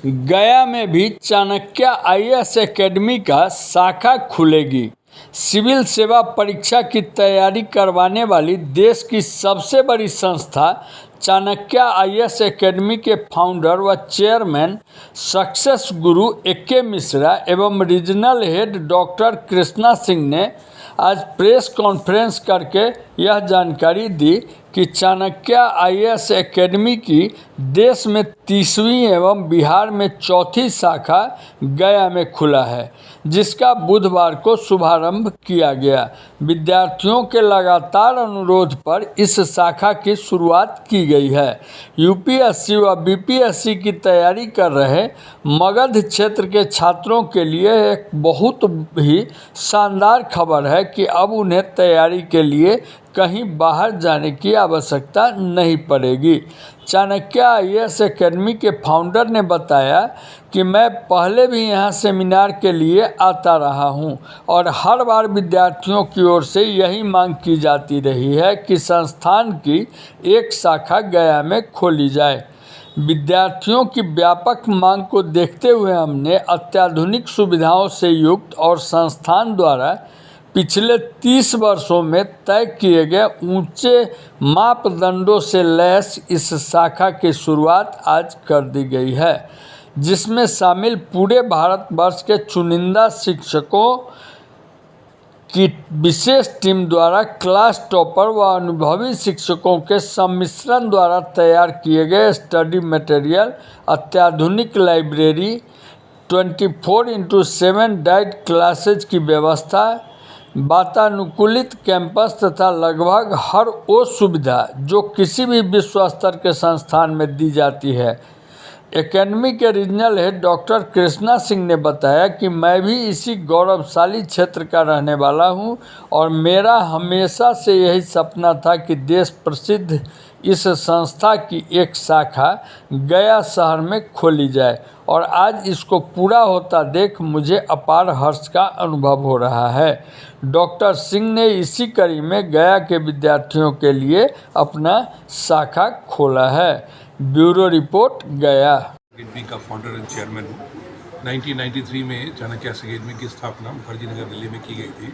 गया में भी चाणक्य आईएएस एकेडमी का शाखा खुलेगी। सिविल सेवा परीक्षा की तैयारी करवाने वाली देश की सबसे बड़ी संस्था चाणक्य आईएएस एकेडमी के फाउंडर व चेयरमैन सक्सेस गुरु ए.के. मिश्रा एवं regional head doctor Krishna Singh ने आज प्रेस कॉन्फ्रेंस करके यह जानकारी दी कि चाणक्य आईएएस एकेडमी की देश में 30वीं एवं बिहार में 4थी शाखा गया में खुला है, जिसका बुधवार को शुभारंभ किया गया। विद्यार्थियों के लगातार अनुरोध पर इस शाखा की शुरुआत की गई है। यूपीएससी व बीपीएससी की तैयारी कर रहे मगध क्षेत्र के छात्रों के लिए एक बहुत ही शानदार खबर है कि अब उन्हें तैयारी के लिए कहीं बाहर जाने की आवश्यकता नहीं पड़ेगी। चाणक्य आईएएस एकेडमी के फाउंडर ने बताया कि मैं पहले भी यहाँ सेमिनार के लिए आता रहा हूँ और हर बार विद्यार्थियों की ओर से यही मांग की जाती रही है कि संस्थान की एक शाखा गया में खोली जाए। विद्यार्थियों की व्यापक मांग को देखते हुए हमने अत्याधुनिक सुविधाओं से युक्त और संस्थान द्वारा पिछले 30 वर्षों में तय किए गए ऊंचे मापदंडों से लैस इस शाखा की शुरुआत आज कर दी गई है, जिसमें शामिल पूरे भारतवर्ष के चुनिंदा शिक्षकों की विशेष टीम द्वारा क्लास टॉपर व अनुभवी शिक्षकों के सम्मिश्रण द्वारा तैयार किए गए स्टडी मटेरियल, अत्याधुनिक लाइब्रेरी, 24/7 डाइट क्लासेज की व्यवस्था, वातानुकूलित कैंपस तथा लगभग हर वो सुविधा जो किसी भी विश्व स्तर के संस्थान में दी जाती है। एकेडमी के regional head doctor Krishna Singh ने बताया कि मैं भी इसी गौरवशाली क्षेत्र का रहने वाला हूं और मेरा हमेशा से यही सपना था कि देश प्रसिद्ध इस संस्था की एक शाखा गया शहर में खोली जाए और आज इसको पूरा होता देख मुझे अपार हर्ष का अनुभव हो रहा है। डॉक्टर सिंह ने इसी कड़ी में गया के विद्यार्थियों के लिए अपना शाखा खोला है। ब्यूरो रिपोर्ट गया। एकेडमी का फाउंडर एंड चेयरमैन हूँ। 1993 में चाणक्य एकेडमी की स्थापना मुखर्जी नगर दिल्ली में की गई थी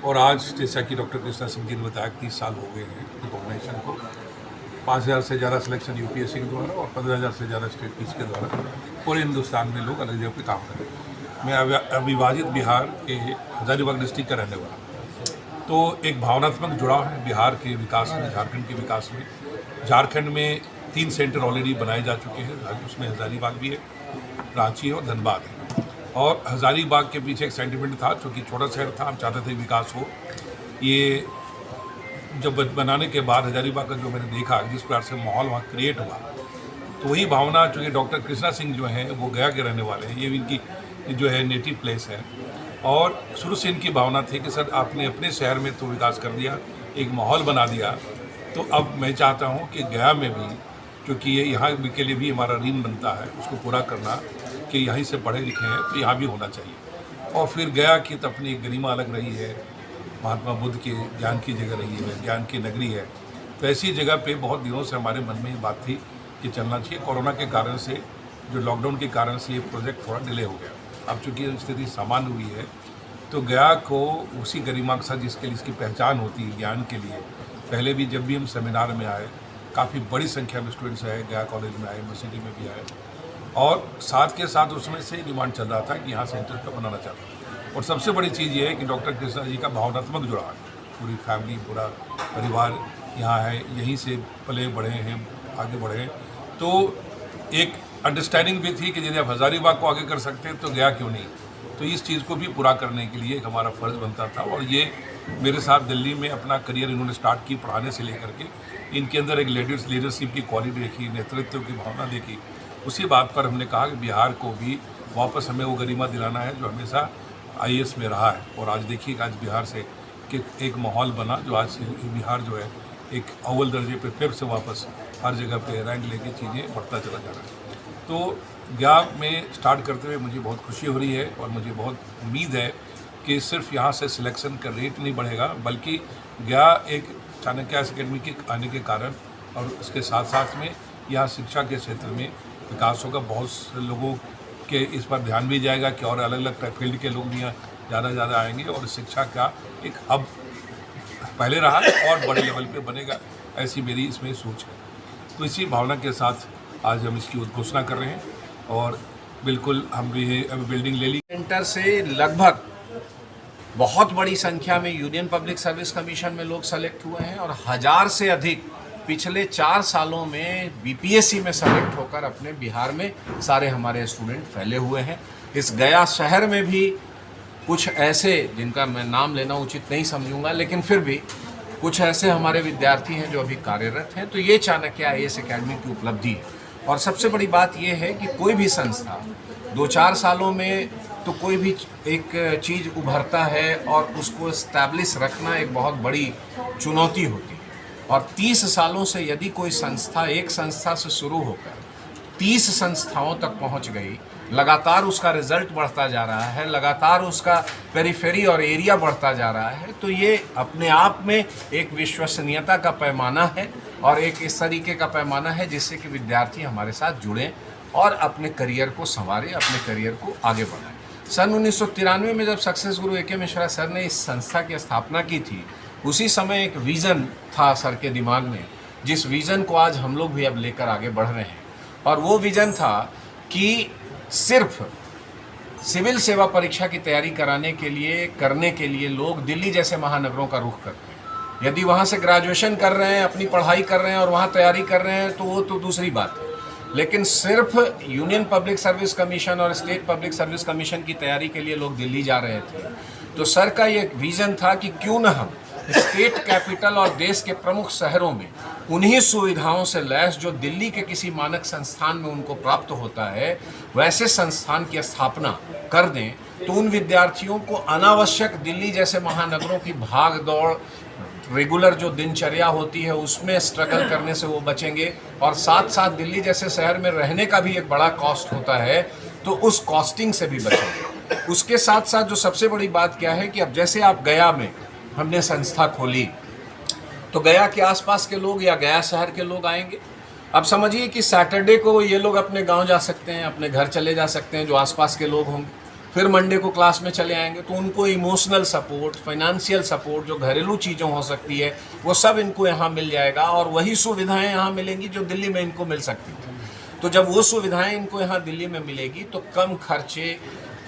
और आज जैसा कि डॉक्टर कृष्णा सिंह जी ने बताया 30 साल हो गए हैं ऑर्गेनाइजेशन को। 5000 से ज़्यादा सिलेक्शन यूपीएससी के द्वारा और 15,000 से ज़्यादा स्टेट पीस के द्वारा पूरे हिंदुस्तान में लोग अलग जगह पे काम कर रहे हैं। मैं अविभाजित बिहार के हजारीबाग डिस्ट्रिक्ट का रहने वाला, तो एक भावनात्मक जुड़ाव है बिहार के विकास में, झारखंड के विकास में। झारखंड में 3 सेंटर ऑलरेडी बनाए जा चुके हैं, उसमें हजारीबाग भी है, रांची है और धनबाद है। और हजारीबाग के पीछे एक सेंटिमेंट था, क्योंकि छोटा शहर था, हम चाहते थे विकास हो। ये जब बनाने के बाद हजारीबाग का जो मैंने देखा जिस प्रकार से माहौल वहाँ क्रिएट हुआ, तो वही भावना, चूँकि डॉक्टर कृष्णा सिंह जो हैं वो गया के रहने वाले हैं, ये इनकी जो है नेटिव प्लेस है, और शुरू से इनकी भावना थी कि सर आपने अपने शहर में तो विकास कर दिया, एक माहौल बना दिया, तो अब मैं चाहता हूँ कि गया में भी, क्योंकि ये यहाँ के लिए भी हमारा ऋण बनता है उसको पूरा करना, कि यहीं से पढ़े लिखे हैं तो यहाँ भी होना चाहिए। और फिर गया की तो अपनी गरिमा अलग रही है, महात्मा बुद्ध के ज्ञान की जगह रही है, ज्ञान की नगरी है। तो ऐसी जगह पे बहुत दिनों से हमारे मन में ये बात थी कि चलना चाहिए। कोरोना के कारण से, जो लॉकडाउन के कारण से ये प्रोजेक्ट थोड़ा डिले हो गया। अब चूँकि स्थिति सामान्य हुई है, तो गया को उसी गरिमा के साथ जिसके लिए इसकी पहचान होती है ज्ञान के लिए, पहले भी जब भी हम सेमिनार में आए काफ़ी बड़ी संख्या में स्टूडेंट्स आए, गया कॉलेज में आए, यूनिवर्सिटी में भी आए, और साथ के साथ उसमें से डिमांड चल रहा था कि यहाँ सेंटर का बनाना चाहता हूँ। और सबसे बड़ी चीज़ ये है कि डॉक्टर कृष्णा जी का भावनात्मक जुड़ाव है, पूरी फैमिली, पूरा परिवार यहाँ है, यहीं से पले बढ़े हैं, आगे बढ़े हैं। तो एक अंडरस्टैंडिंग भी थी कि यदि आप हजारीबाग को आगे कर सकते हैं तो गया क्यों नहीं। तो इस चीज़ को भी पूरा करने के लिए हमारा फ़र्ज़ बनता था। और ये मेरे साथ दिल्ली में अपना करियर इन्होंने स्टार्ट की पढ़ाने से लेकर के, इनके अंदर एक लीडरशिप की क्वालिटी देखी, नेतृत्व की भावना देखी। उसी बात पर हमने कहा कि बिहार को भी वापस हमें वो गरिमा दिलाना है जो हमेशा आईएएस में रहा है। और आज देखिए आज बिहार से कि एक माहौल बना जो आज बिहार जो है एक अव्वल दर्जे पे फिर से वापस हर जगह पे रैंक लेके चीज़ें बढ़ता चला जा रहा है। तो गया में स्टार्ट करते हुए मुझे बहुत खुशी हो रही है और मुझे बहुत उम्मीद है कि सिर्फ यहाँ से सिलेक्शन का रेट नहीं बढ़ेगा, बल्कि गया एक चाणक्य एकेडमी के आने के कारण और उसके साथ साथ में यहाँ शिक्षा के क्षेत्र में विकास होगा, बहुत से लोगों के इस पर ध्यान भी जाएगा कि और अलग अलग फील्ड के लोग भी यहाँ ज़्यादा आएंगे और शिक्षा का एक हब पहले रहा और बड़े लेवल पे बनेगा, ऐसी मेरी इसमें सोच है। तो इसी भावना के साथ आज हम इसकी उद्घोषणा कर रहे हैं और बिल्कुल हम भी अभी बिल्डिंग ले ली। सेंटर से लगभग बहुत बड़ी संख्या में यूनियन पब्लिक सर्विस कमीशन में लोग सेलेक्ट हुए हैं और 1000 से अधिक पिछले 4 सालों में बीपीएससी में सेलेक्ट होकर अपने बिहार में सारे हमारे स्टूडेंट फैले हुए हैं। इस गया शहर में भी कुछ ऐसे, जिनका मैं नाम लेना उचित नहीं समझूंगा, लेकिन फिर भी कुछ ऐसे हमारे विद्यार्थी हैं जो अभी कार्यरत हैं। तो ये चाणक्य आईएएस एकेडमी की उपलब्धि है। और सबसे बड़ी बात यह है कि कोई भी संस्था 2-4 सालों में तो कोई भी एक चीज़ उभरता है और उसको इस्टेब्लिश रखना एक बहुत बड़ी चुनौती होती है। और 30 सालों से यदि कोई संस्था एक संस्था से शुरू होकर 30 संस्थाओं तक पहुंच गई, लगातार उसका रिजल्ट बढ़ता जा रहा है, लगातार उसका पेरिफेरी और एरिया बढ़ता जा रहा है, तो ये अपने आप में एक विश्वसनीयता का पैमाना है और एक इस तरीके का पैमाना है जिससे कि विद्यार्थी हमारे साथ जुड़ें और अपने करियर को संवारें, अपने करियर को आगे बढ़ाएं। सन 1993 में जब सक्सेस गुरु ए के मिश्रा सर ने इस संस्था की स्थापना की थी, उसी समय एक विज़न था सर के दिमाग में, जिस विज़न को आज हम लोग भी अब लेकर आगे बढ़ रहे हैं। और वो विज़न था कि सिर्फ सिविल सेवा परीक्षा की तैयारी करने के लिए लोग दिल्ली जैसे महानगरों का रुख करते हैं। यदि वहाँ से ग्रेजुएशन कर रहे हैं, अपनी पढ़ाई कर रहे हैं और वहाँ तैयारी कर रहे हैं तो वो तो दूसरी बात है, लेकिन सिर्फ यूनियन पब्लिक सर्विस कमीशन और स्टेट पब्लिक सर्विस कमीशन की तैयारी के लिए लोग दिल्ली जा रहे थे। तो सर का ये विज़न था कि क्यों न हम स्टेट कैपिटल और देश के प्रमुख शहरों में उन्हीं सुविधाओं से लैस जो दिल्ली के किसी मानक संस्थान में उनको प्राप्त होता है, वैसे संस्थान की स्थापना कर दें। तो उन विद्यार्थियों को अनावश्यक दिल्ली जैसे महानगरों की भाग दौड़, रेगुलर जो दिनचर्या होती है उसमें स्ट्रगल करने से वो बचेंगे और साथ साथ दिल्ली जैसे शहर में रहने का भी एक बड़ा कॉस्ट होता है, तो उस कॉस्टिंग से भी बचेंगे। उसके साथ साथ जो सबसे बड़ी बात क्या है कि अब जैसे आप गया में हमने संस्था खोली तो गया के आसपास के लोग या गया शहर के लोग आएंगे। अब समझिए कि सैटरडे को ये लोग अपने गांव जा सकते हैं, अपने घर चले जा सकते हैं जो आसपास के लोग होंगे, फिर मंडे को क्लास में चले आएंगे, तो उनको इमोशनल सपोर्ट, फाइनेंशियल सपोर्ट, जो घरेलू चीज़ों हो सकती है वो सब इनको यहाँ मिल जाएगा और वही सुविधाएं यहाँ मिलेंगी जो दिल्ली में इनको मिल सकती थी। तो जब वो सुविधाएं इनको यहाँ दिल्ली में मिलेगी तो कम खर्चे,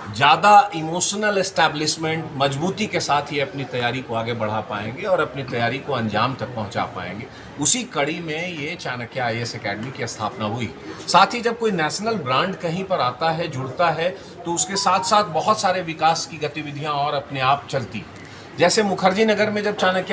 ज़्यादा इमोशनल एस्टैब्लिशमेंट, मजबूती के साथ ही अपनी तैयारी को आगे बढ़ा पाएंगे और अपनी तैयारी को अंजाम तक पहुंचा पाएंगे। उसी कड़ी में ये चाणक्य आईएएस एकेडमी की स्थापना हुई। साथ ही जब कोई नेशनल ब्रांड कहीं पर आता है, जुड़ता है, तो उसके साथ साथ बहुत सारे विकास की गतिविधियां और अपने आप चलती। जैसे मुखर्जी नगर में जब चाणक्य